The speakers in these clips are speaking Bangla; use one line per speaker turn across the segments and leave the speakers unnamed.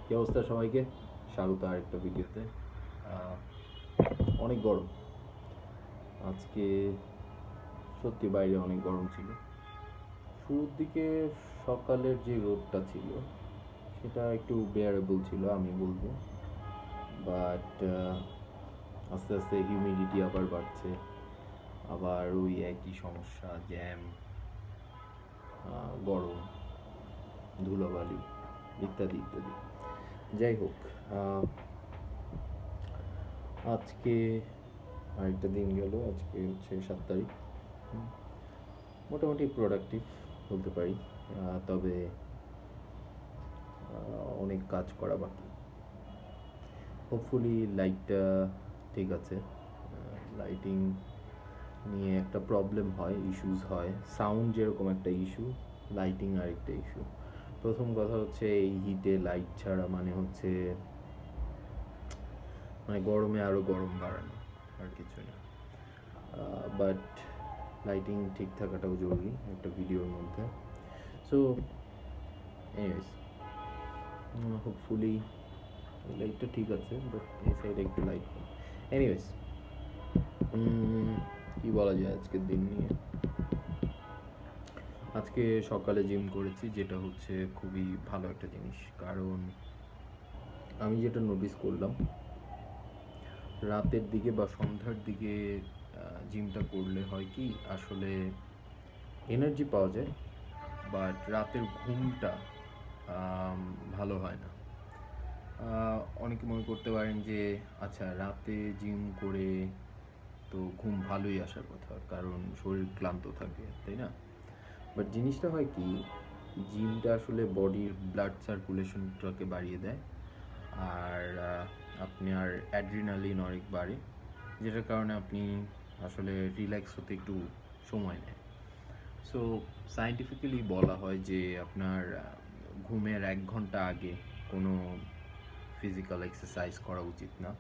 কি অবস্থা সবাইকে? স্বাগত আরেকটা ভিডিওতে। অনেক গরম আজকে, সত্যি বাইরে অনেক গরম ছিল। শুরুর দিকে সকালের যে রোদটা ছিল সেটা একটু বেয়ারেবল ছিল আমি বলবো, বাট আস্তে আস্তে হিউমিডিটি আবার বাড়ছে, আবার ওই একই সমস্যা, জ্যাম, গরম, ধুলোবালি ইত্যাদি ইত্যাদি। যাই হোক, আজকে আরেকটা দিন গেল। আজকে হচ্ছে 7 তারিখ। মোটামুটি প্রোডাক্টিভ বলতে পারি, তবে অনেক কাজ করা বাকি। হোপফুলি লাইটটা ঠিক আছে। লাইটিং নিয়ে একটা প্রবলেম হয়, ইস্যুস হয়। সাউন্ড যেরকম একটা ইস্যু, লাইটিং আরেকটা ইস্যু। প্রথম কথা হচ্ছে এই হিটে লাইট ছাড়া মানে হচ্ছে গরমে আরও গরম বাড়ানো, আর কিছু না। বাট লাইটিং ঠিক থাকাটাও জরুরি একটা ভিডিওর মধ্যে। সো এনিওয়েজ, হোপফুলি লাইটটা ঠিক আছে, বাট এই সাইডে একটু লাইট কম। এনিওয়েজ, কী বলা যায় আজকের দিন নিয়ে? আজকে সকালে জিম করেছি, যেটা হচ্ছে খুবই ভালো একটা জিনিস। কারণ আমি যেটা নোটিস করলাম, রাতের দিকে বা সন্ধ্যার দিকে জিমটা করলে হয় কি, আসলে এনার্জি পাওয়া যায়, বাট রাতের ঘুমটা ভালো হয় না। অনেকে মনে করতে পারেন যে আচ্ছা, রাতে জিম করে তো ঘুম ভালোই আসার কথা, কারণ শরীর ক্লান্ত থাকে, তাই না? বাট জিনিসটা হয় কি, জিমটা আসলে বডির ব্লাড সার্কুলেশনটাকে বাড়িয়ে দেয়, আর আপনার অ্যাড্রিনালিন অনেক বাড়ে, যেটার কারণে আপনি আসলে রিল্যাক্স হতে একটু সময় নেয়। সো সায়েন্টিফিক্যালি বলা হয় যে আপনার ঘুমের 1 ঘন্টা আগে কোনো ফিজিক্যাল এক্সারসাইজ করা উচিত না।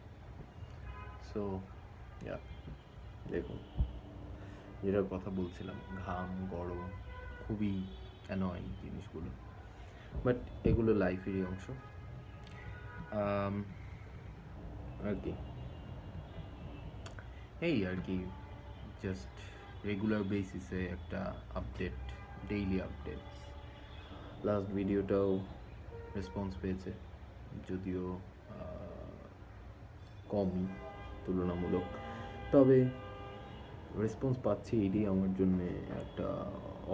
সো ইয়া, দেখুন, যেটার কথা বলছিলাম, ঘাম, গরম, খুবই অ্যানয়িং জিনিসগুলো, বাট এগুলো লাইফেরই অংশ। আর কি, এই আর কি, জাস্ট রেগুলার বেসিসে একটা আপডেট, ডেইলি আপডেটস। লাস্ট ভিডিওটাও রেসপন্স পেয়েছে, যদিও কমই তুলনামূলক, তবে রেসপন্স পাচ্ছি, এটাই আমার জন্য একটা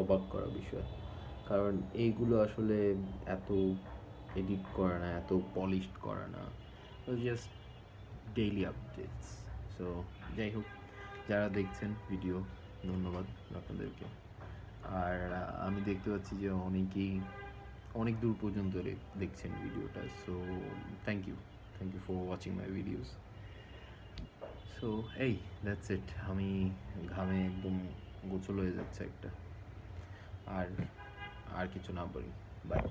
অবাক করা বিষয়। কারণ এইগুলো আসলে এত এডিট করা না, এত পলিশড করা না, জাস্ট ডেইলি আপডেটস। সো যাই হোক, যারা দেখছেন ভিডিও, ধন্যবাদ আপনাদেরকে। আর আমি দেখতে পাচ্ছি যে অনেকেই অনেক দূর পর্যন্ত দেখছেন ভিডিওটা। So thank you for watching my videos. So এই দ্যাটস ইট। আমি ঘামে একদম গোছল হয়ে যাচ্ছে একটা, আর কিছু না বলি। বাই।